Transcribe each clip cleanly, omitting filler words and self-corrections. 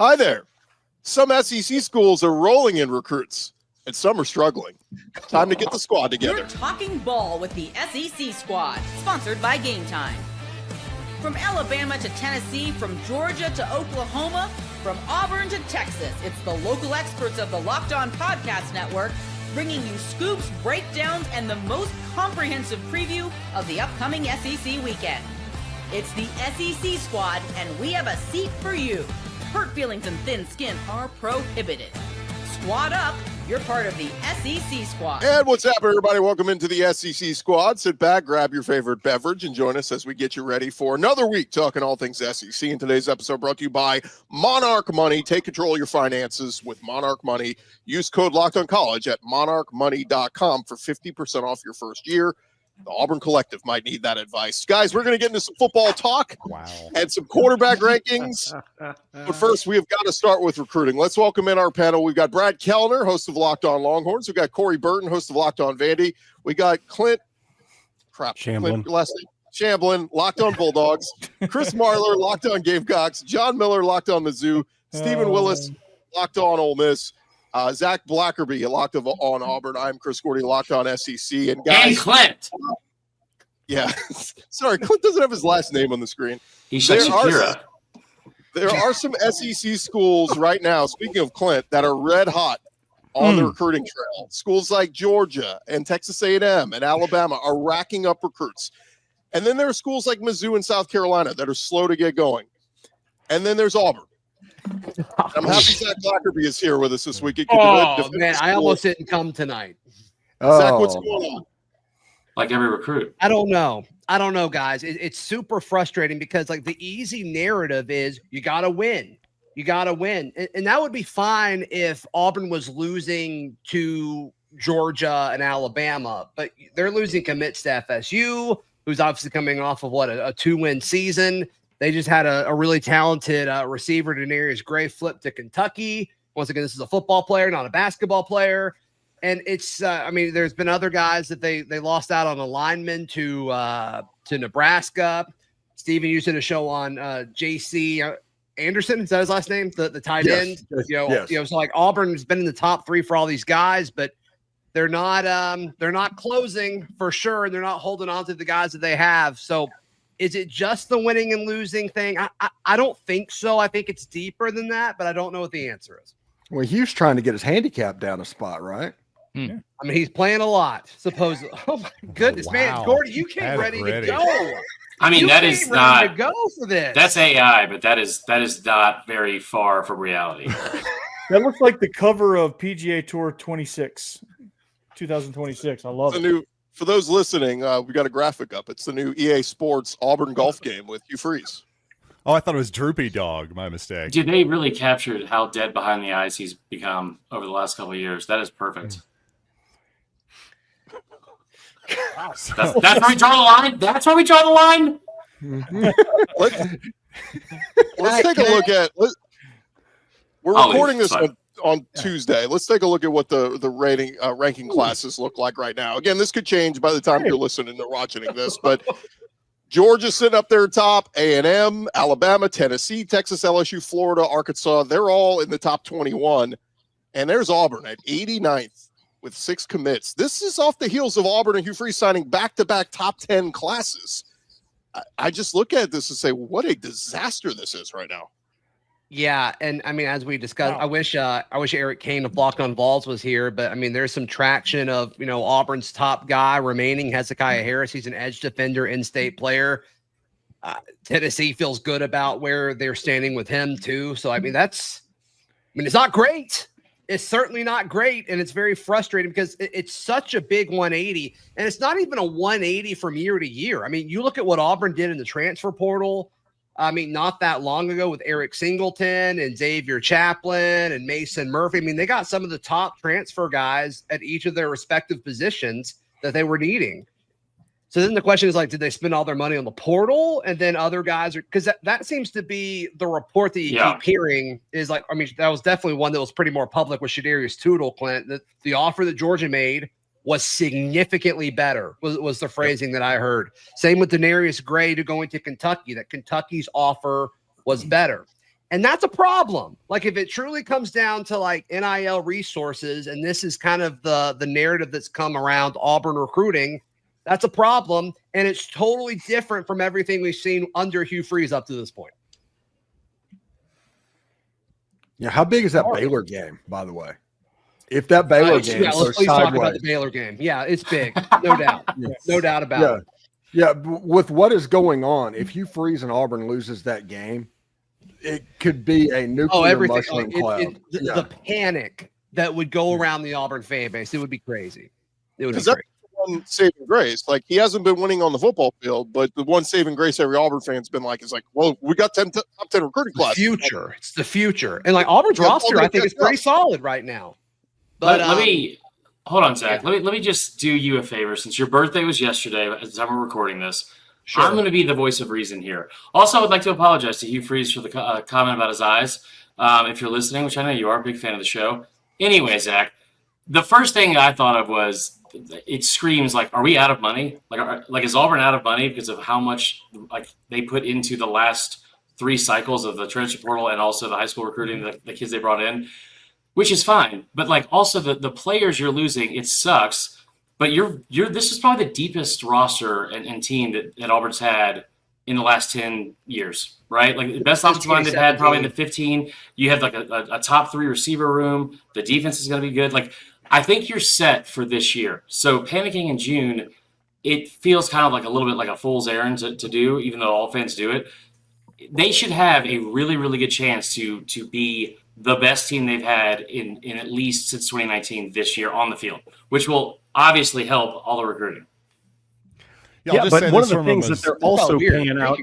Hi there. Some SEC schools are rolling in recruits, and some are struggling. Time to get the squad together. You're talking ball with the SEC squad, sponsored by Gametime. From Alabama to Tennessee, from Georgia to Oklahoma, from Auburn to Texas, it's the local experts of the Locked On Podcast Network bringing you scoops, breakdowns, and the most comprehensive preview of the upcoming SEC weekend. It's the SEC squad, and we have a seat for you. Hurt feelings and thin skin are prohibited. Squad up. You're part of the SEC squad. And what's up, everybody? Welcome into the SEC squad. Sit back, grab your favorite beverage, and join us as we get you ready for another week talking all things SEC. In today's episode brought to you by Monarch Money. Take control of your finances with Monarch Money. Use code LOCKEDONCollege at monarchmoney.com for 50% off your first year. The Auburn Collective might need that advice. Guys, we're going to get into some football talk and some quarterback rankings. But first, we have got to start with recruiting. Let's welcome in our panel. We've got Brad Kellner, host of Locked On Longhorns. We've got Corey Burton, host of Locked On Vandy. We got Clint Shamblin, Locked On Bulldogs. Chris Marler, Locked On Gamecocks. John Miller, Locked On Mizzou. Stephen Willis, Locked On Ole Miss. Zach Blackerby, Locked On Auburn. I'm Chris Gordy, Locked On SEC. And guys, and Clint. Yeah, sorry, Clint doesn't have his last name on the screen. He's Shakira. There are some SEC schools right now, speaking of Clint, that are red hot on the recruiting trail. Schools like Georgia and Texas A&M and Alabama are racking up recruits. And then there are schools like Mizzou and South Carolina that are slow to get going. And then there's Auburn. I'm happy Zach Blackerby is here with us this week. Man, I almost didn't come tonight. Zach, what's going on? Like every recruit. I don't know, guys. It's super frustrating because like the easy narrative is you got to win. You got to win. And that would be fine if Auburn was losing to Georgia and Alabama, but they're losing commits to FSU, who's obviously coming off of a 2-win season. They just had a really talented receiver, Denarius Gray, flip to Kentucky. Once again, this is a football player, not a basketball player. And it's, there's been other guys that they lost out on a lineman to Nebraska. Steven used it a show on J.C. Anderson. Is that his last name? The tight end. So like Auburn's been in the top 3 for all these guys, but they're not closing for sure, and they're not holding on to the guys that they have. So is it just the winning and losing thing? I don't think so. I think it's deeper than that, but I don't know what the answer is. Well, Hugh's trying to get his handicap down a spot, right? I mean, he's playing a lot, supposedly. Oh my goodness, man, Gordy, you came ready to go. I mean, that is not to go for this. That's AI, but that is not very far from reality. That looks like the cover of PGA Tour 2026. I love it. For those listening, we got a graphic up. It's the new EA Sports Auburn golf game with Hugh Freeze. Oh, I thought it was Droopy Dog. My mistake. Dude, they really captured how dead behind the eyes he's become over the last couple of years. That is perfect. That's where we draw the line. That's where we draw the line. Let's take a look at. We're recording this on Tuesday. Let's take a look at what the ranking classes look like right now. Again, this could change by the time you're listening or watching this, but Georgia's sitting up there top, A&M, Alabama, Tennessee, Texas, LSU, Florida, Arkansas. They're all in the top 21. And there's Auburn at 89th with 6 commits. This is off the heels of Auburn and Hugh Freeze signing back-to-back top 10 classes. I just look at this and say, what a disaster this is right now. Yeah, and I mean, as we discussed, I wish Eric Kane of Locked On Vols was here, but I mean, there's some traction of Auburn's top guy remaining, Hezekiah Harris. He's an edge defender, in-state player. Tennessee feels good about where they're standing with him too. So I mean, it's not great. It's certainly not great, and it's very frustrating because it's such a big 180, and it's not even a 180 from year to year. I mean, you look at what Auburn did in the transfer portal. I mean, not that long ago with Eric Singleton and Xavier Chaplin and Mason Murphy. I mean, they got some of the top transfer guys at each of their respective positions that they were needing. So then the question is, like, did they spend all their money on the portal? And then other guys are, because that seems to be the report that you keep hearing is like, I mean, that was definitely one that was pretty more public with Shadarius Tootle, Clint. The offer that Georgia made was significantly better, was the phrasing that I heard. Same with Denarius Gray to going to Kentucky, that Kentucky's offer was better. And that's a problem. Like if it truly comes down to like NIL resources, and this is kind of the narrative that's come around Auburn recruiting, that's a problem. And it's totally different from everything we've seen under Hugh Freeze up to this point. Yeah, how big is that Baylor game, by the way? If that Baylor game let's please talk about the Baylor game. Yeah, it's big, no doubt. No doubt about it. Yeah, with what is going on, if Hugh Freeze and Auburn loses that game, it could be a nuclear mushroom cloud. The panic that would go around the Auburn fan base, it would be crazy. It would be crazy. One saving grace. Like, he hasn't been winning on the football field, but the one saving grace every Auburn fan's been like, is like, well, we got top 10 recruiting class. Future. It's the future. And like Auburn's roster, I think is pretty solid right now. But let me hold on, Zach. Let me just do you a favor. Since your birthday was yesterday, at the time we're recording this, sure. I'm going to be the voice of reason here. Also, I would like to apologize to Hugh Freeze for the comment about his eyes. If you're listening, which I know you are, a big fan of the show. Anyway, Zach, the first thing I thought of was, it screams like, are we out of money? Like is Auburn out of money because of how much like they put into the last 3 cycles of the transfer portal and also the high school recruiting, the kids they brought in, which is fine. But like also the players you're losing, it sucks. But this is probably the deepest roster and team that Auburn's had in the last 10 years, right? Like the best offensive line they've had probably in the 15. You have like a top 3 receiver room. The defense is going to be good. Like, I think you're set for this year. So panicking in June, it feels kind of like a little bit like a fool's errand to do, even though all fans do it. They should have a really, really good chance to be the best team they've had in at least since 2019 this year on the field, which will obviously help all the recruiting. Yeah, but one of the things that they're also paying out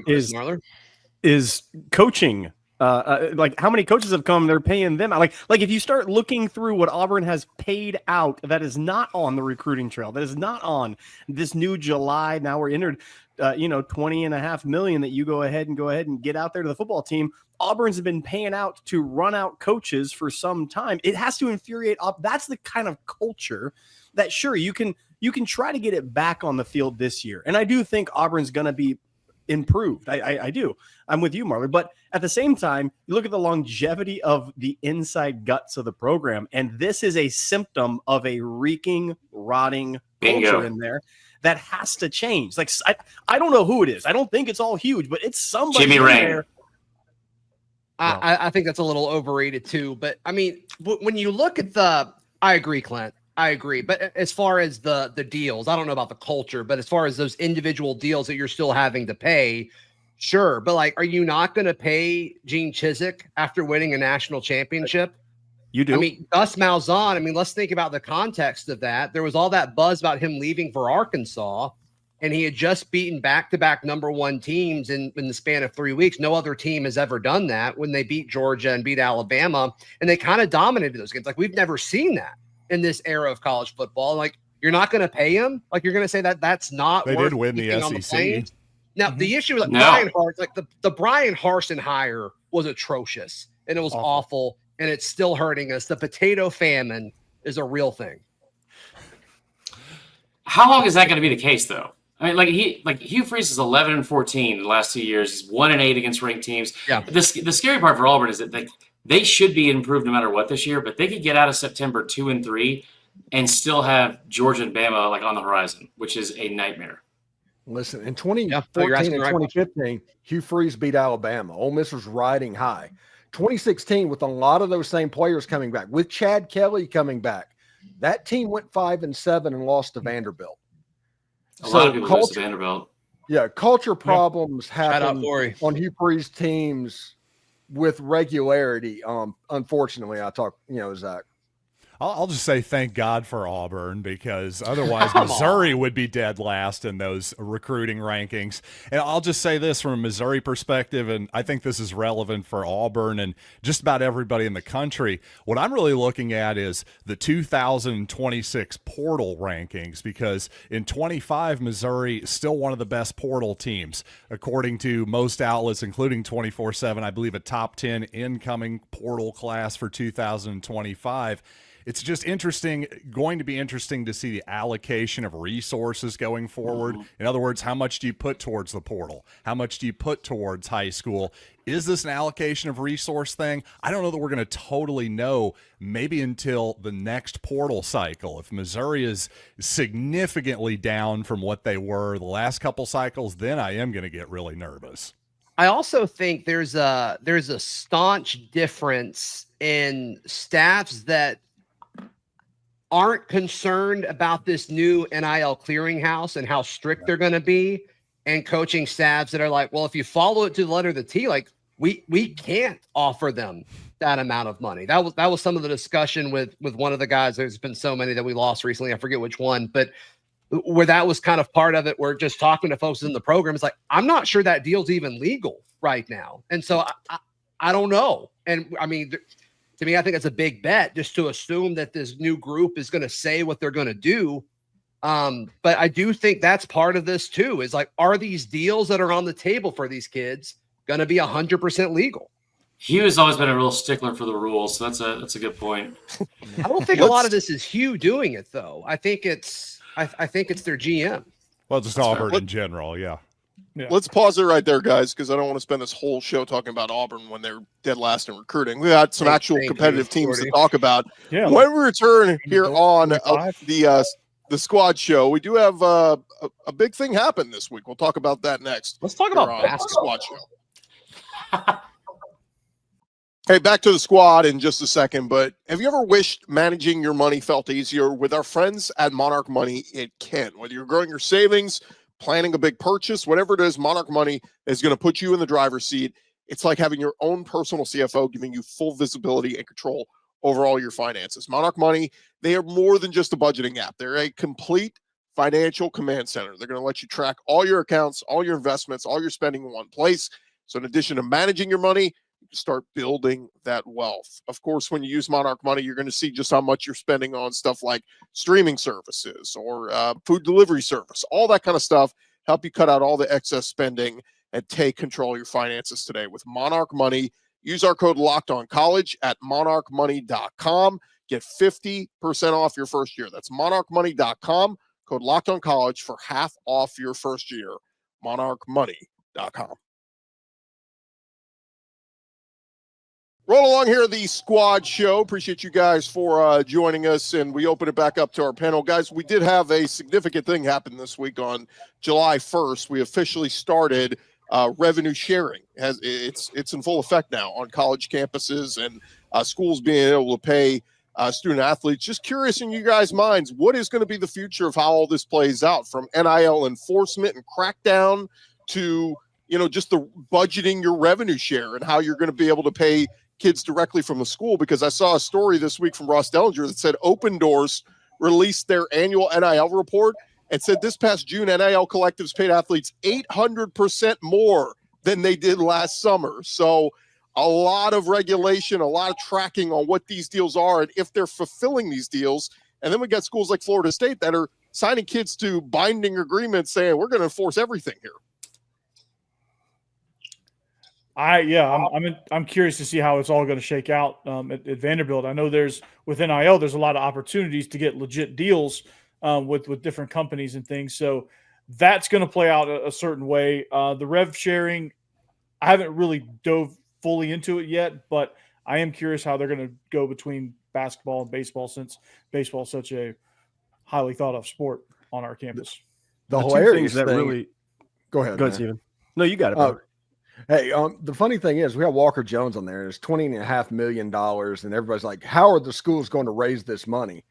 is coaching. Like how many coaches have come, they're paying them. Like if you start looking through what Auburn has paid out, that is not on the recruiting trail. That is not on this new July. Now we're entered, $20.5 million that you go ahead and get out there to the football team. Auburn's been paying out to run out coaches for some time. It has to infuriate up. That's the kind of culture that sure you can try to get it back on the field this year. And I do think Auburn's going to be improved. I do. I'm with you, Marlon. But at the same time, you look at the longevity of the inside guts of the program, and this is a symptom of a reeking, rotting culture in there that has to change. Like I don't know who it is. I don't think it's all huge, but it's somebody Jimmy Rain. I think that's a little overrated too. But I mean, when you look at I agree, Clint. I agree. But as far as the deals, I don't know about the culture, but as far as those individual deals that you're still having to pay, sure. But like, are you not going to pay Gene Chizik after winning a national championship? You do. I mean, Gus Malzahn, I mean, let's think about the context of that. There was all that buzz about him leaving for Arkansas, and he had just beaten back-to-back #1 teams in the span of 3 weeks. No other team has ever done that when they beat Georgia and beat Alabama, and they kind of dominated those games. Like, we've never seen that in this era of college football. Like, you're not going to pay him? Like, you're going to say that's not they worth did win the SEC. Now, the issue is like Brian Hart, like the Brian Harsin hire was atrocious, and it was awful, and it's still hurting us. The potato famine is a real thing. How long is that going to be the case, though? I mean, Hugh Freeze is 11-14 in the last 2 years. He's 1-8 against ranked teams. Yeah. The scary part for Auburn is that they should be improved no matter what this year, but they could get out of September 2-3 and still have Georgia and Bama like on the horizon, which is a nightmare. Listen, in 2014 and 2015, Hugh Freeze beat Alabama. Ole Miss was riding high. 2016, with a lot of those same players coming back, with Chad Kelly coming back, that team went 5-7 and lost to Vanderbilt. A lot of people lose to Vanderbilt. Yeah, culture problems happen on Hugh Freeze teams with regularity. Unfortunately, Zach. I'll just say thank God for Auburn, because otherwise Missouri would be dead last in those recruiting rankings. And I'll just say this from a Missouri perspective, and I think this is relevant for Auburn and just about everybody in the country. What I'm really looking at is the 2026 portal rankings, because in 25, Missouri is still one of the best portal teams, according to most outlets, including 24/7. I believe a top 10 incoming portal class for 2025. it's just going to be interesting to see the allocation of resources going forward. In other words, how much do you put towards the portal? How much do you put towards high school? Is this an allocation of resource thing? I don't know that we're going to totally know maybe until the next portal cycle. If Missouri is significantly down from what they were the last couple cycles, then I am going to get really nervous. I also think there's a staunch difference in staffs that aren't concerned about this new NIL clearinghouse and how strict they're going to be, and coaching staffs that are like, well, if you follow it to the letter of the T, like we can't offer them that amount of money. That was some of the discussion with one of the guys. There's been so many that we lost recently. I forget which one, but where that was kind of part of it. We're just talking to folks in the program. It's like, I'm not sure that deal's even legal right now. And so I don't know. And I mean, to me, I think it's a big bet just to assume that this new group is going to say what they're going to do. But I do think that's part of this too, is like, are these deals that are on the table for these kids going to be 100% legal? Hugh has always been a real stickler for the rules. So that's a good point. I don't think a lot of this is Hugh doing it though. I think it's their GM. Well, just Auburn in general. Yeah. Let's pause it right there, guys, because I don't want to spend this whole show talking about Auburn when they're dead last in recruiting. We got some actual competitive teams to talk about. Yeah, when we return here on the squad show, we do have a big thing happen this week. We'll talk about that next. Let's talk about basketball. Squad show. Hey, back to the squad in just a second, but have you ever wished managing your money felt easier? With our friends at Monarch Money, it can. Whether you're growing your savings, planning a big purchase, whatever it is, Monarch Money is going to put you in the driver's seat. It's like having your own personal CFO, giving you full visibility and control over all your finances. Monarch Money, they are more than just a budgeting app. They're a complete financial command center. They're going to let you track all your accounts, all your investments, all your spending in one place. So in addition to managing your money, start building that wealth. Of course, when you use Monarch Money, you're going to see just how much you're spending on stuff like streaming services or food delivery service, all that kind of stuff. Help you cut out all the excess spending and take control of your finances today with Monarch Money. Use our code LOCKEDONCollege at monarchmoney.com. Get 50% off your first year. That's monarchmoney.com. Code LOCKEDONCollege for half off your first year. monarchmoney.com. Roll along here, the squad show. Appreciate you guys for joining us, and we open it back up to our panel. Guys, we did have a significant thing happen this week on July 1st. We officially started revenue sharing. It's in full effect now on college campuses and schools being able to pay student athletes. Just curious in you guys' minds, what is going to be the future of how all this plays out, from NIL enforcement and crackdown to, just the budgeting your revenue share and how you're going to be able to pay kids directly from the school? Because I saw a story this week from Ross Dellinger that said Open Doors released their annual NIL report and said this past June, NIL collectives paid athletes 800% more than they did last summer. So a lot of regulation, a lot of tracking on what these deals are and if they're fulfilling these deals. And then we got schools like Florida State that are signing kids to binding agreements saying we're going to enforce everything here. I'm curious to see how it's all going to shake out at Vanderbilt. I know with NIL, there's a lot of opportunities to get legit deals with different companies and things. So that's going to play out a certain way. The rev sharing, I haven't really dove fully into it yet, but I am curious how they're going to go between basketball and baseball, since baseball is such a highly thought of sport on our campus. The hilarious thing, really go ahead, Steven. No, you got it. Hey, the funny thing is we have Walker Jones on there. It's $20.5 million. And everybody's like, how are the schools going to raise this money?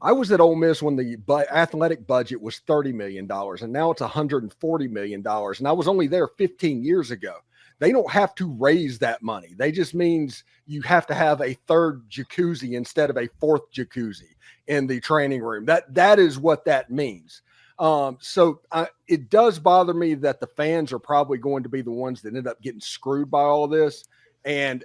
I was at Ole Miss when the athletic budget was $30 million, and now it's $140 million. And I was only there 15 years ago. They don't have to raise that money. They just means you have to have a third jacuzzi instead of a fourth jacuzzi in the training room. That is what that means. So it does bother me that the fans are probably going to be the ones that end up getting screwed by all of this. And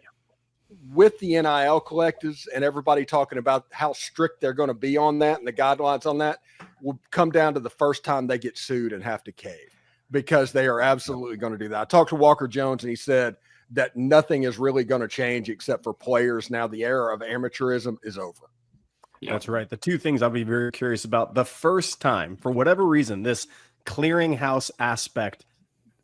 with the NIL collectives and everybody talking about how strict they're going to be on that and the guidelines on that will come down to the first time they get sued and have to cave, because they are absolutely going to do that. I talked to Walker Jones and he said that nothing is really going to change except for players. Now the era of amateurism is over. That's right. The two things I'll be very curious about. The first time, for whatever reason, this clearinghouse aspect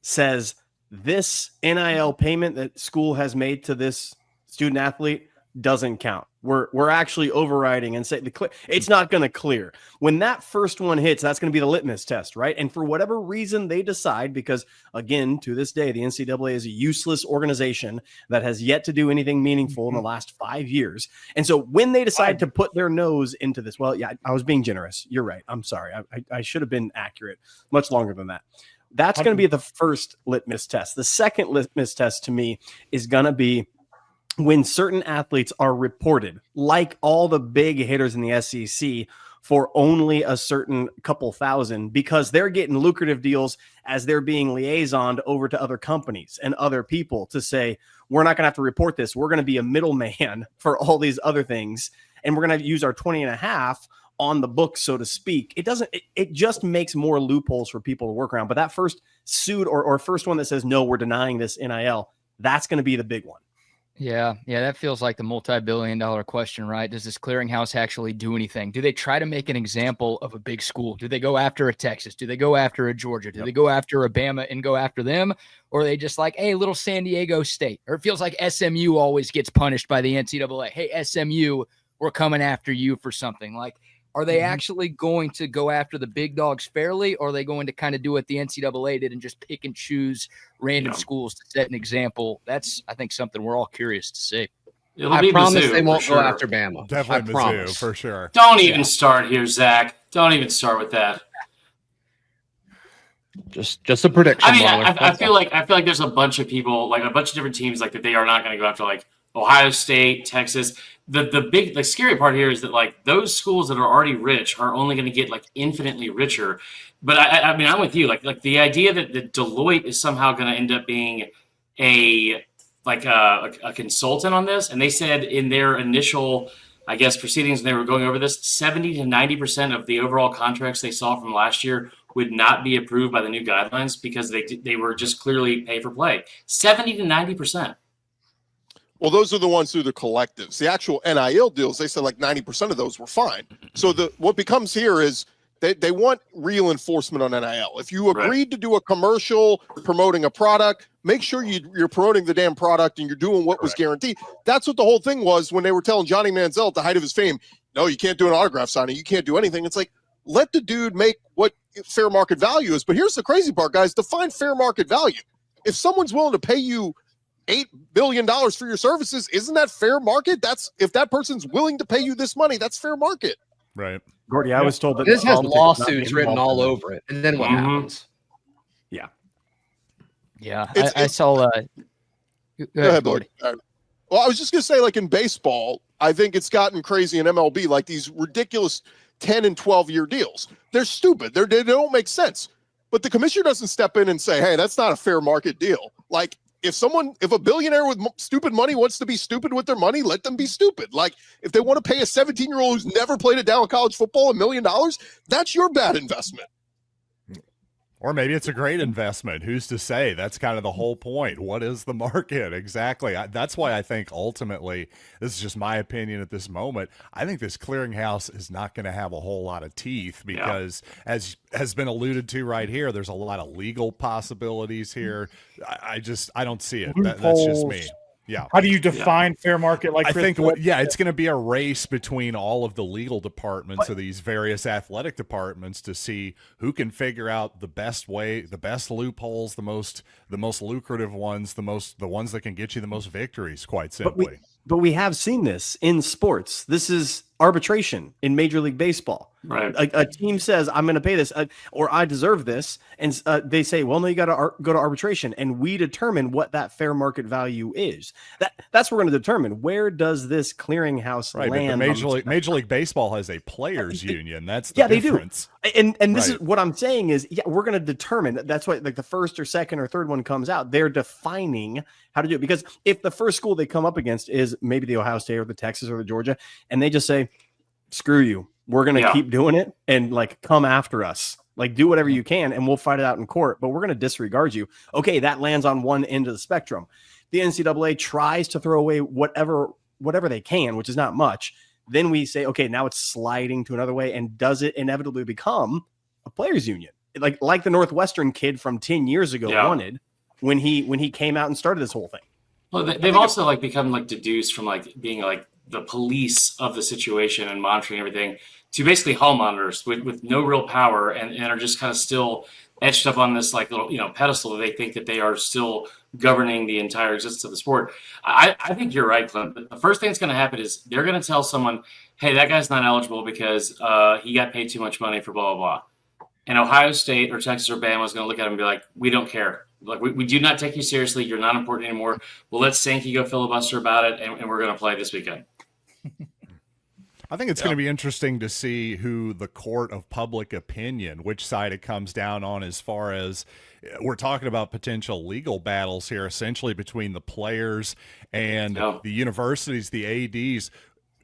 says this NIL payment that school has made to this student athlete doesn't count. We're actually overriding and say it's not going to clear. When that first one hits, that's going to be the litmus test, right? And for whatever reason they decide, because again, to this day, the NCAA is a useless organization that has yet to do anything meaningful in the last 5 years. And so when they decide to put their nose into this, well, yeah, I was being generous. You're right. I'm sorry. I should have been accurate much longer than that. That's going to be the first litmus test. The second litmus test to me is going to be when certain athletes are reported, like all the big hitters in the SEC, for only a certain couple thousand, because they're getting lucrative deals as they're being liaisoned over to other companies and other people to say, we're not going to have to report this. We're going to be a middleman for all these other things. And we're going to use our 20.5 on the book, so to speak. It just makes more loopholes for people to work around. But that first suit or first one that says, no, we're denying this NIL, that's going to be the big one. Yeah, that feels like the multi-billion-dollar question, right? Does this clearinghouse actually do anything? Do they try to make an example of a big school? Do they go after a Texas? Do they go after a Georgia? Do they go after a Bama and go after them? Or are they just like, hey, little San Diego State? Or it feels like SMU always gets punished by the NCAA. Hey, SMU, we're coming after you for something. Like, are they actually going to go after the big dogs fairly, or are they going to kind of do what the NCAA did and just pick and choose random schools to set an example? That's, I think, something we're all curious to see. I promise they won't go after Bama. Definitely Mizzou, for sure. Don't even start here, Zach. Don't even start with that. Just a prediction. I mean, I feel like there's a bunch of people, like a bunch of different teams, like that they are not going to go after, like Ohio State, Texas. The scary part here is that like those schools that are already rich are only going to get like infinitely richer. But I mean, I'm with you. Like the idea that Deloitte is somehow going to end up being a consultant on this, and they said in their initial, I guess, proceedings when they were going over this, 70 to 90% of the overall contracts they saw from last year would not be approved by the new guidelines because they were just clearly pay for play. 70 to 90%. Well, those are the ones through the collectives. The actual NIL deals, they said like 90% of those were fine. So what becomes here is they want real enforcement on NIL. If you agreed to do a commercial promoting a product, make sure you're promoting the damn product and you're doing what was guaranteed. That's what the whole thing was when they were telling Johnny Manziel at the height of his fame, no, you can't do an autograph signing. You can't do anything. It's like, let the dude make what fair market value is. But here's the crazy part, guys. Define fair market value. If someone's willing to pay you $8 billion for your services, isn't that fair market? That's if that person's willing to pay you this money, that's fair market. Right. Gordy, I was told that this has lawsuits written all over it. And then what happens? Yeah. I saw Go ahead, Gordy. Well, I was just gonna say, like in baseball, I think it's gotten crazy in MLB, like these ridiculous 10 and 12-year deals. They're stupid. They don't make sense. But the commissioner doesn't step in and say, hey, that's not a fair market deal. Like if a billionaire with stupid money wants to be stupid with their money, let them be stupid. Like if they want to pay a 17-year-old who's never played a down in college football $1 million, that's your bad investment. Or maybe it's a great investment. Who's to say? That's kind of the whole point. What is the market? Exactly. That's why I think ultimately, this is just my opinion at this moment, I think this clearinghouse is not going to have a whole lot of teeth because, as has been alluded to right here, there's a lot of legal possibilities here. I don't see it. That's just me. Yeah. How do you define fair market? Like I think, it's going to be a race between all of the legal departments of these various athletic departments to see who can figure out the best way, the best loopholes, the most lucrative ones, the ones that can get you the most victories. Quite simply. But we have seen this in sports. This is arbitration in Major League Baseball. Right. A team says, I'm going to pay this or I deserve this. And they say, well, no, you got to go to arbitration. And we determine what that fair market value is. That's what we're going to determine. Where does this clearinghouse land? Major League Baseball has a players union. That's the difference. They do. And this is what I'm saying is, we're going to determine. That's why like the first or second or third one comes out. They're defining how to do it. Because if the first school they come up against is maybe the Ohio State or the Texas or the Georgia, and they just say, screw you, we're going to keep doing it and like come after us, like do whatever you can and we'll fight it out in court, but we're going to disregard you. Okay, that lands on one end of the spectrum. The NCAA tries to throw away whatever they can, which is not much. then we say, okay, now it's sliding to another way. And does it inevitably become a players union? Like the Northwestern kid from 10 years ago wanted when he came out and started this whole thing. Well, they've also like become like deduced from like being like the police of the situation and monitoring everything to basically hall monitors with no real power and are just kind of still etched up on this like little, pedestal that they think that they are still governing the entire existence of the sport. I think you're right, Clint. The first thing that's going to happen is they're going to tell someone, hey, that guy's not eligible because he got paid too much money for blah, blah, blah. And Ohio State or Texas or Bama is going to look at him and be like, we don't care. Like, we do not take you seriously. You're not important anymore. Well, let Sankey go filibuster about it, and we're going to play this weekend. I think it's going to be interesting to see who the court of public opinion, which side it comes down on, as far as we're talking about potential legal battles here, essentially between the players and the universities, the ADs.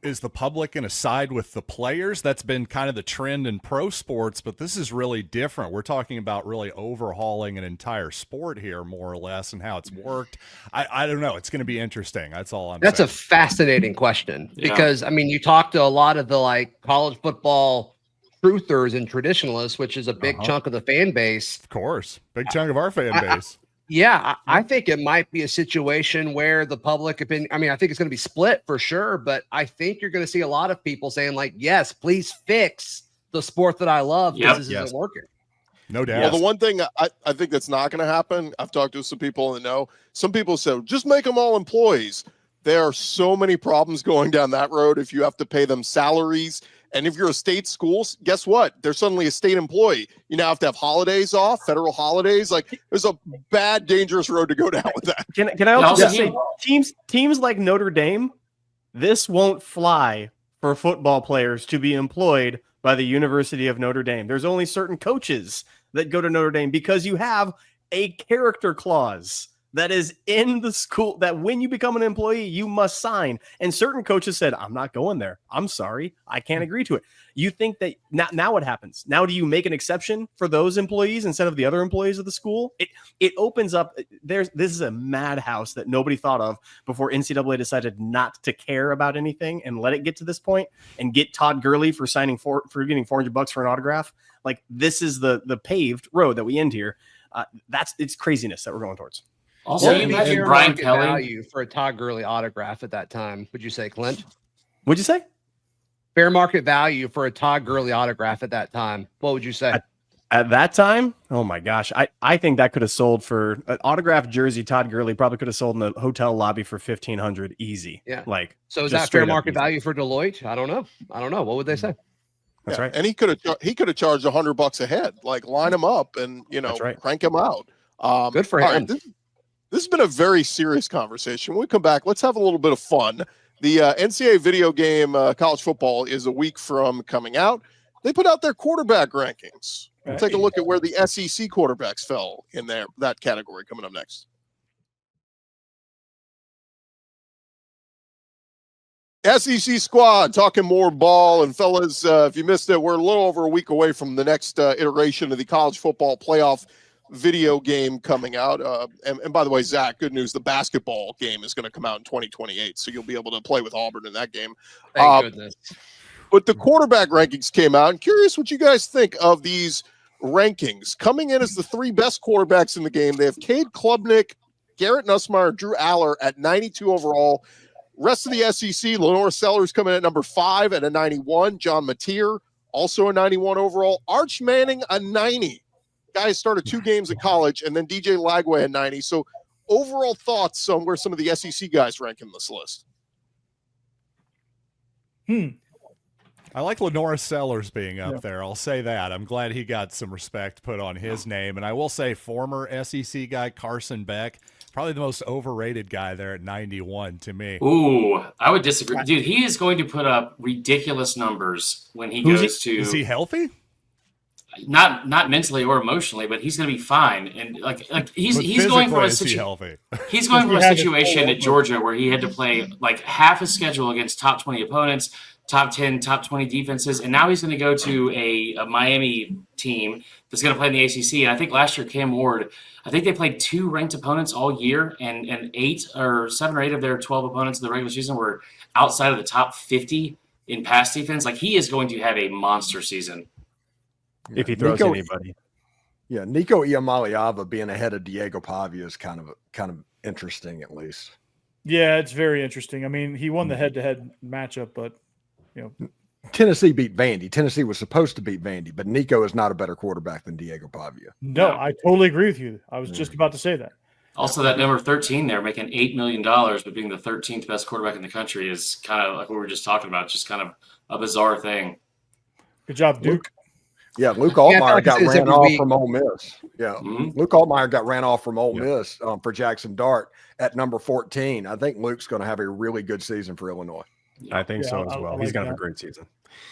Is the public going to side with the players? That's been kind of the trend in pro sports, but this is really different. We're talking about really overhauling an entire sport here, more or less, and how it's worked. I don't know. It's going to be interesting. That's all I'm saying. That's a fascinating question because, I mean, you talk to a lot of the like college football truthers and traditionalists, which is a big chunk of the fan base. Of course. Big chunk of our fan base. I think it might be a situation where the public opinion, I mean, I think it's going to be split for sure, but I think you're going to see a lot of people saying like, yes, please fix the sport that I love because this isn't working. No doubt. Well, the one thing I think that's not going to happen, I've talked to some people in the know. Some people said, just make them all employees. There are so many problems going down that road if you have to pay them salaries. And if you're a state school, guess what? They're suddenly a state employee. You now have to have holidays off, federal holidays. Like, there's a bad, dangerous road to go down with that. Can I also say, teams like Notre Dame, this won't fly for football players to be employed by the University of Notre Dame. There's only certain coaches that go to Notre Dame because you have a character clause that is in the school that when you become an employee, you must sign. And certain coaches said, I'm not going there. I'm sorry. I can't agree to it. You think that now what happens? Now do you make an exception for those employees instead of the other employees of the school? It opens up. This is a madhouse that nobody thought of before NCAA decided not to care about anything and let it get to this point and get Todd Gurley for getting $400 for an autograph. Like, this is the paved road that we end here. It's craziness that we're going towards. Also, you imagine Brian Kelly value for a Todd Gurley autograph at that time. Would you say, Clint? What'd you say? Fair market value for a Todd Gurley autograph at that time. What would you say? At that time? Oh my gosh. I think that could have sold for an autographed jersey. Todd Gurley probably could have sold in the hotel lobby for $1,500 easy. Yeah. So is that fair market value for Deloitte? I don't know. What would they say? That's right. And he could have charged $100 a head. Like, line him up and crank him out. Good for him. Right, this has been a very serious conversation. When we come back, let's have a little bit of fun. The NCAA video game college football is a week from coming out. They put out their quarterback rankings. We'll take a look at where the SEC quarterbacks fell in that category coming up next. SEC squad talking more ball. And fellas, if you missed it, we're a little over a week away from the next iteration of the college football playoff video game coming out. And by the way, Zach, good news, the basketball game is going to come out in 2028, so you'll be able to play with Auburn in that game. Thank goodness. But the quarterback rankings came out. I'm curious what you guys think of these rankings. Coming in as the three best quarterbacks in the game, they have Cade Klubnik, Garrett Nussmeier, Drew Aller at 92 overall. Rest of the SEC, Lenore Sellers coming in at number 5 at a 91. John Mateer, also a 91 overall. Arch Manning, a 90. Guys started 2 games in college, and then DJ Lagway at 90. So overall thoughts on where some of the SEC guys rank in this list? I like Lenore Sellers being up there. I'll say that. I'm glad he got some respect put on his name. And I will say former SEC guy Carson Beck, probably the most overrated guy there at 91 to me. Ooh, I would disagree. Dude, he is going to put up ridiculous numbers when he goes to... Is he healthy? Not mentally or emotionally, but he's going to be fine. And like he's going from a situation. He's going from a situation at Georgia where he had to play like half his schedule against top 20 opponents, top 10, top 20 defenses, and now he's going to go to a Miami team that's going to play in the ACC. And I think last year Cam Ward, I think they played 2 ranked opponents all year, and 8 or 7 or 8 of their 12 opponents in the regular season were outside of the top 50 in pass defense. Like, he is going to have a monster season if he throws anybody. Yeah, Nico Iamaleava being ahead of Diego Pavia is kind of interesting, at least. Yeah, it's very interesting. I mean, he won the head-to-head matchup, but Tennessee beat Vandy. Tennessee was supposed to beat Vandy, but Nico is not a better quarterback than Diego Pavia. No, I totally agree with you. I was just about to say that. Also, that number 13 there, making $8 million, but being the 13th best quarterback in the country is kind of like what we were just talking about, just kind of a bizarre thing. Good job, Duke. Luke Altmaier got ran off from Ole Miss. Yeah, Luke Altmaier got ran off from Ole Miss for Jackson Dart at number 14. I think Luke's going to have a really good season for Illinois. I think so as well. He's going to have a great season.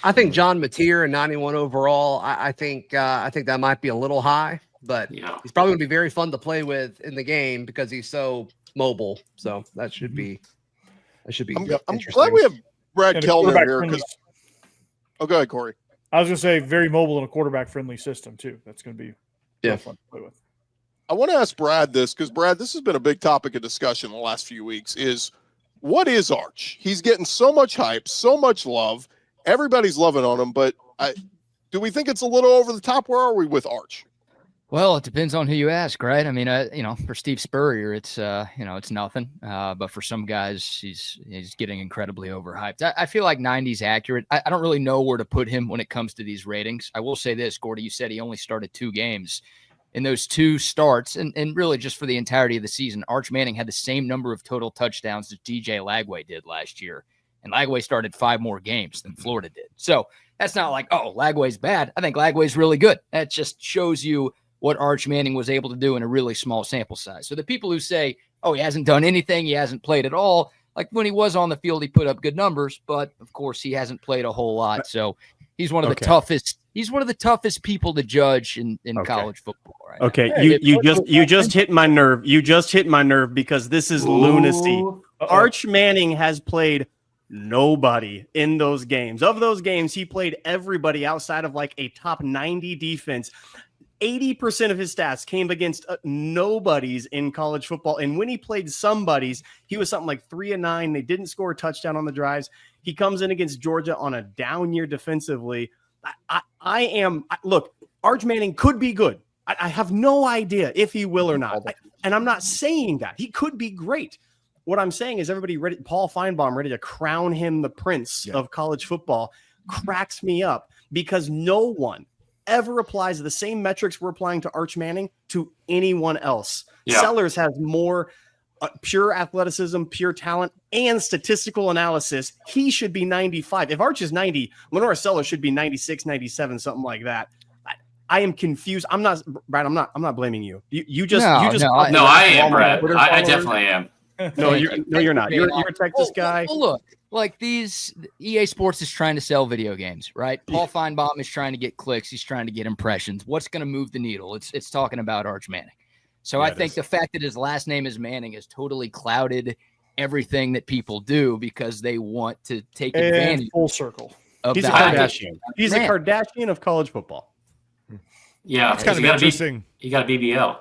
I think John Mateer and 91 overall. I think that might be a little high, but he's probably going to be very fun to play with in the game because he's so mobile. So that should be I'm glad we have Brad Kellner here. Go ahead, Corey. I was going to say very mobile in a quarterback-friendly system, too. That's going to be fun to play with. I want to ask Brad this because, Brad, this has been a big topic of discussion the last few weeks is what is Arch? He's getting so much hype, so much love. Everybody's loving on him, but do we think it's a little over the top? Where are we with Arch? Well, it depends on who you ask, right? I mean, for Steve Spurrier, it's it's nothing. But for some guys, he's getting incredibly overhyped. I feel like 90's accurate. I don't really know where to put him when it comes to these ratings. I will say this, Gordy, you said he only started 2 games. In those 2 starts, and really just for the entirety of the season, Arch Manning had the same number of total touchdowns as DJ Lagway did last year. And Lagway started 5 more games than Florida did. So that's not like, oh, Lagway's bad. I think Lagway's really good. That just shows you what Arch Manning was able to do in a really small sample size. So the people who say, oh, he hasn't done anything, he hasn't played at all, like when he was on the field, he put up good numbers, but of course he hasn't played a whole lot. So he's one of the toughest. He's one of the toughest people to judge in college football. Right? Okay, you just hit my nerve. You just hit my nerve because this is lunacy. Arch Manning has played nobody in those games. Of those games, he played everybody outside of like a top 90 defense. 80% of his stats came against nobodies in college football. And when he played somebodies, he was something like 3-9. They didn't score a touchdown on the drives. He comes in against Georgia on a down year defensively. Look, Arch Manning could be good. I have no idea if he will or not. And I'm not saying that. He could be great. What I'm saying is everybody ready, Paul Feinbaum ready to crown him the prince of college football, cracks me up because no one ever applies the same metrics we're applying to Arch Manning to anyone else. Yeah. Sellers has more pure athleticism, pure talent, and statistical analysis. He should be 95. If Arch is 90, Lenora Sellers should be 96, 97, something like that. I am confused. I'm not, Brad. I'm not blaming you. I am, Brad. I definitely am. No, you're not. You're a Texas guy. Well, look, like these EA Sports is trying to sell video games, right? Paul Feinbaum is trying to get clicks. He's trying to get impressions. What's going to move the needle? It's talking about Arch Manning. So I think the fact that his last name is Manning has totally clouded everything that people do because they want to take advantage. Full circle. He's a Kardashian. He's a Kardashian of college football. Yeah, it's kind of interesting. He got a BBL.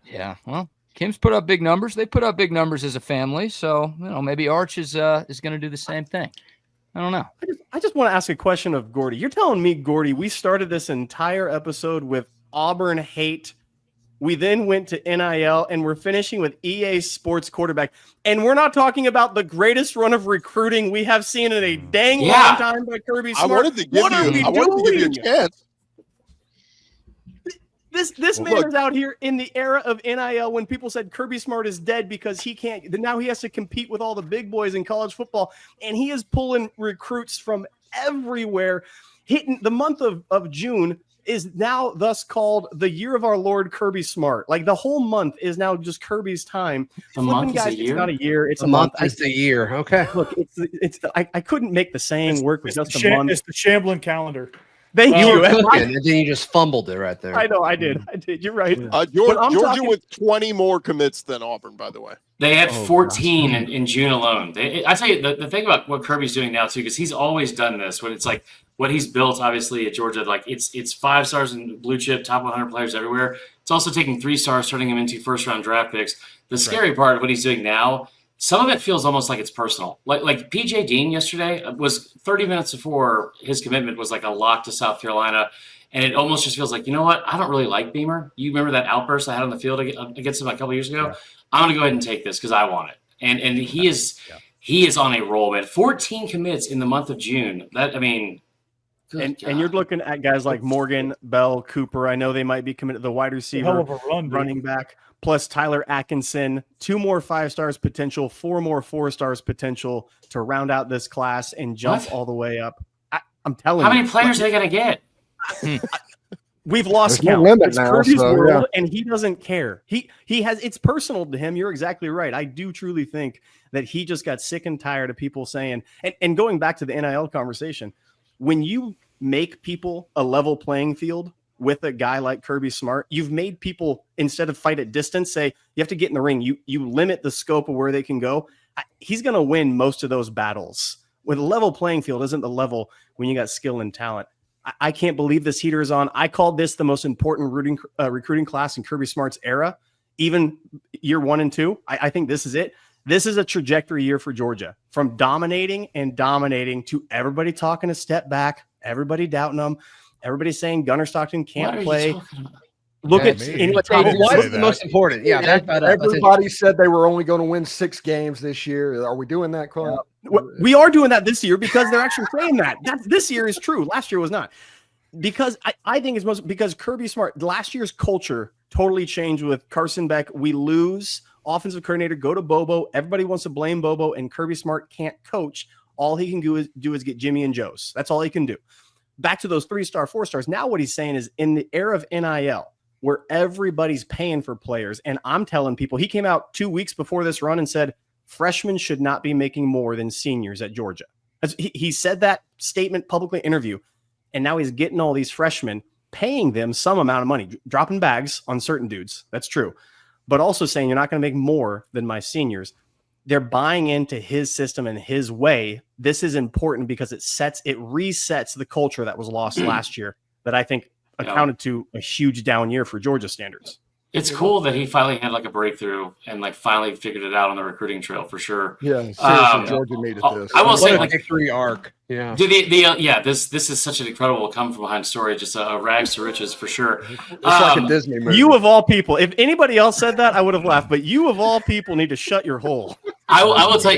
Yeah, well, Kim's put up big numbers. They put up big numbers as a family, so maybe Arch is going to do the same thing. I don't know. I just want to ask a question of Gordy. You're telling me, Gordy, we started this entire episode with Auburn hate. We then went to NIL, and we're finishing with EA Sports quarterback. And we're not talking about the greatest run of recruiting we have seen in a dang long time by Kirby Smart. I wanted to give you a chance. This man is out here in the era of NIL when people said Kirby Smart is dead because he can't. Now he has to compete with all the big boys in college football, and he is pulling recruits from everywhere. Hitting the month of June is now thus called the year of our Lord Kirby Smart. Like the whole month is now just Kirby's time. A month is a year? It's not a year. It's a month. Is the year. Okay. Look, I couldn't make the saying work with just a month. It's the Shambling calendar. Thank you. And then you just fumbled it right there. I know. I did. You're right. Georgia with 20 more commits than Auburn, by the way. They had 14 in June alone. I tell you, the thing about what Kirby's doing now, too, because he's always done this, when it's like what he's built, obviously, at Georgia, like it's 5 stars and blue chip, top 100 players everywhere. It's also taking 3 stars, turning them into first-round draft picks. The scary part of what he's doing now some of it feels almost like it's personal. Like PJ Dean yesterday was 30 minutes before his commitment was like a lock to South Carolina. And it almost just feels like, you know what? I don't really like Beamer. You remember that outburst I had on the field against him a couple years ago? Yeah. I'm going to go ahead and take this because I want it. And he is on a roll, man. 14 commits in the month of June. And you're looking at guys like Morgan, Bell, Cooper. I know they might be committed. The wide receiver, running back, plus Tyler Atkinson. 2 more 5 stars potential, 4 more 4 stars potential to round out this class and jump all the way up. I'm telling you. How many players are they going to get? We've lost count. It's Kirby's world, and he doesn't care. He has, it's personal to him. You're exactly right. I do truly think that he just got sick and tired of people saying, and going back to the NIL conversation, when you make people a level playing field with a guy like Kirby Smart, you've made people, instead of fight at distance, say you have to get in the ring. You limit the scope of where they can go. He's going to win most of those battles. With a level playing field isn't the level when you got skill and talent. I can't believe this heater is on. I called this the most important recruiting class in Kirby Smart's era, even year 1 and 2. I think this is it. This is a trajectory year for Georgia, from dominating to everybody talking a step back, everybody doubting them, everybody saying Gunnar Stockton can't play. Look at why is the most important? Yeah, everybody said they were only going to win 6 games this year. Are we doing that, Clint? We are doing that this year because they're actually saying that. This year is true. Last year was not. Because I think it's because Kirby Smart, last year's culture totally changed with Carson Beck. We lose offensive coordinator, go to Bobo. Everybody wants to blame Bobo, and Kirby Smart can't coach. All he can do is get Jimmy and Joe's. That's all he can do. Back to those 3-star, 4 stars. Now what he's saying is, in the era of NIL, where everybody's paying for players, and I'm telling people, he came out 2 weeks before this run and said freshmen should not be making more than seniors at Georgia. He said that statement publicly in an interview, and now he's getting all these freshmen, paying them some amount of money, dropping bags on certain dudes. That's true. But also saying you're not going to make more than my seniors. They're buying into his system and his way. This is important because it resets the culture that was lost last year that I think accounted to a huge down year for Georgia standards. It's cool that he finally had like a breakthrough and like finally figured it out on the recruiting trail for sure. Yeah, seriously, Georgia needed this. I will say, like, victory arc. Yeah, this is such an incredible come from behind story, just a rags to riches for sure. It's like a Disney movie. You of all people, if anybody else said that, I would have laughed. But you of all people need to shut your hole. I will tell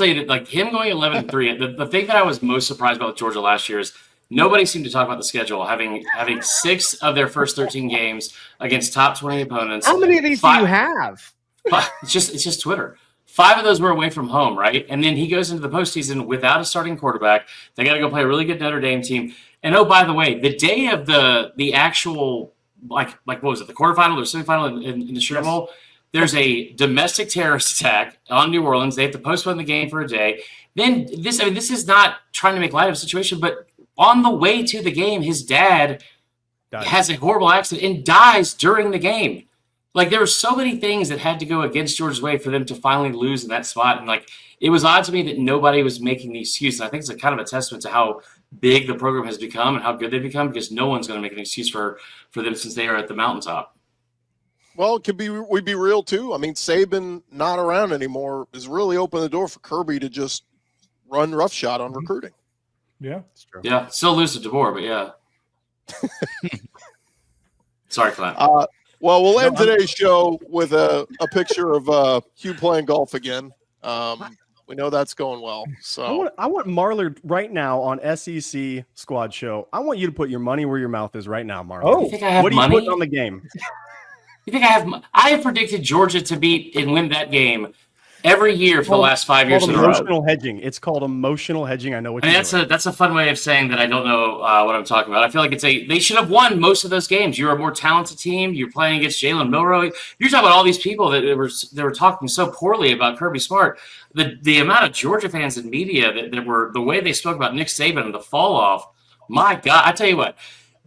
you that, like, him going 11-3. The thing that I was most surprised about with Georgia last year is nobody seemed to talk about the schedule, having 6 of their first 13 games against top 20 opponents. How many of these do you have? It's just Twitter. 5 of those were away from home, right? And then he goes into the postseason without a starting quarterback. They got to go play a really good Notre Dame team. And oh, by the way, the day of the actual like what was it, the quarterfinal or semifinal in the Sugar Bowl? There's a domestic terrorist attack on New Orleans. They have to postpone the game for a day. Then this is not trying to make light of the situation, but on the way to the game, his dad has a horrible accident and dies during the game. Like, there were so many things that had to go against Georgia's way for them to finally lose in that spot. And, like, it was odd to me that nobody was making the excuse. And I think it's a kind of a testament to how big the program has become and how good they've become, because no one's going to make an excuse for them since they are at the mountaintop. Well, it could be, we'd be real too. I mean, Saban not around anymore has really opened the door for Kirby to just run roughshod on recruiting. Yeah, that's true. Yeah, still lose to DeBoer, but yeah. Sorry, Clint. Well, we'll end today's show with a picture of Hugh playing golf again. We know that's going well. So I want Marler right now on SEC Squad Show. I want you to put your money where your mouth is right now, Marler. Oh, you think I have what money? Are you putting on the game? You think I have? I have predicted Georgia to beat and win that game every year for the last 5 years in a row. Emotional hedging. It's called emotional hedging. I know what you're doing. That's a fun way of saying that I don't know what I'm talking about. I feel like they should have won most of those games. You're a more talented team. You're playing against Jalen Milroe. You're talking about all these people that they were talking so poorly about Kirby Smart. The amount of Georgia fans and media that were, the way they spoke about Nick Saban and the fall off. My God, I tell you what.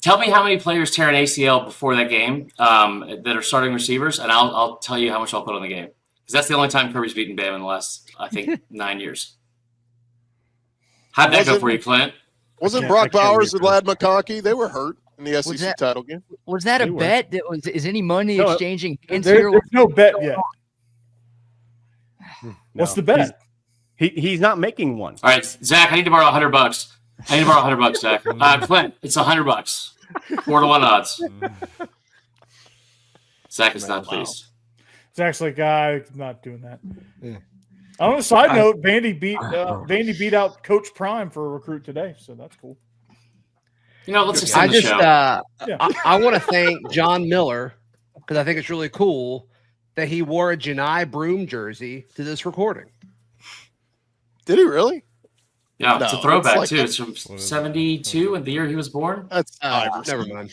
Tell me how many players tear an ACL before that game that are starting receivers, and I'll tell you how much I'll put on the game. Because that's the only time Kirby's beaten Bama in the last, I think, 9 years. How'd that go for you, Clint? Wasn't Brock Bowers and Lad McConkey? They were hurt in the SEC title game. Was that a bet? Is any money exchanging? There's no bet yet. What's the bet? He's not making one. All right, Zach, I need to borrow $100. I need to borrow $100, Zach. Clint, it's $100. 4-1 odds. Zach is not pleased. Zach's like, I'm not doing that. Yeah. On a side note, Vandy beat out Coach Prime for a recruit today, so that's cool. Let's extend the show. I want to thank John Miller because I think it's really cool that he wore a Janai Broom jersey to this recording. Did he really? Yeah, it's a throwback too. It's from 72 and the year he was born. That's never mind.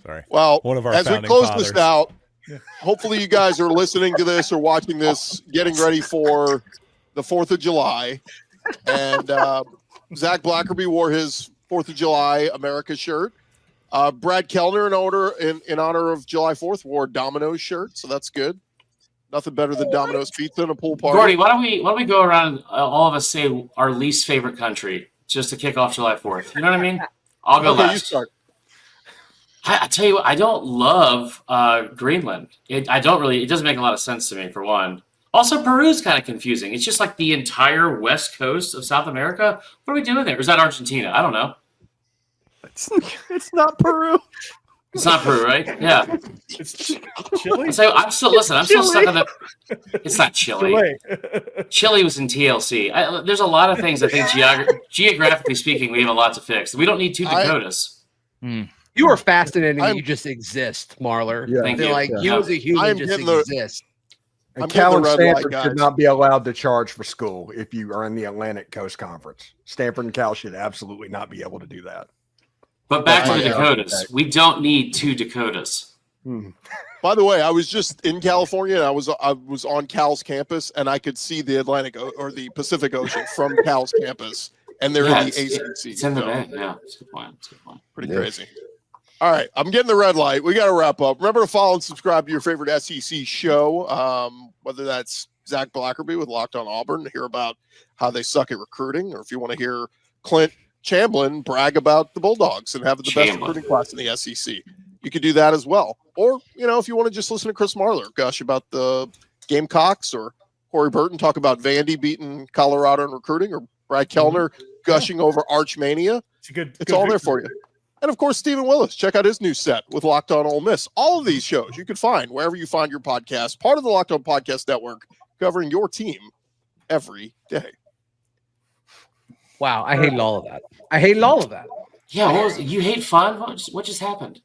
Sorry. Well, one of our as we close fathers. this out, hopefully you guys are listening to this or watching this, getting ready for the 4th of July. And Zach Blackerby wore his 4th of July America shirt. Brad Kellner, in honor of July 4th, wore a Domino's shirt, so that's good. Nothing better than Domino's pizza in a pool party. Gordy, why don't we go around? All of us say our least favorite country just to kick off July 4th. You know what I mean? I'll go last. You start. I tell you what, I don't love Greenland. It doesn't make a lot of sense to me, for one. Also, Peru's kind of confusing. It's just like the entire west coast of South America. What are we doing there? Or is that Argentina? I don't know. It's not Peru. It's not Peru, right? Yeah. It's Chile. So I'm still stuck on the. It's not Chile. Chile was in TLC. There's a lot of things I think geographically speaking, we have a lot to fix. We don't need 2 Dakotas. You are fascinating. You just exist, Marler. Yeah. Thank you. Like you as a human just exist. And Cal and Stanford should not be allowed to charge for school if you are in the Atlantic Coast Conference. Stanford and Cal should absolutely not be able to do that. But back to the Dakotas. We don't need 2 Dakotas. By the way, I was just in California and I was on Cal's campus and I could see the Atlantic or the Pacific Ocean from Cal's campus, and they're in the ACC. It's in the bay. Yeah, it's a good point. Pretty crazy. All right, I'm getting the red light. We got to wrap up. Remember to follow and subscribe to your favorite SEC show, whether that's Zach Blackerby with Locked On Auburn to hear about how they suck at recruiting, or if you want to hear Clint Chamblin brag about the Bulldogs and have the best recruiting class in the SEC. You could do that as well. Or, if you want to just listen to Chris Marler gush about the Gamecocks, or Corey Burton talk about Vandy beating Colorado in recruiting, or Brad Kellner gushing over Archmania. It's all there for you. And, of course, Stephen Willis. Check out his new set with Locked On Ole Miss. All of these shows you can find wherever you find your podcast, part of the Locked On Podcast Network, covering your team every day. Wow, I hated all of that. I hated all of that. Yeah, you hate fun? What just happened?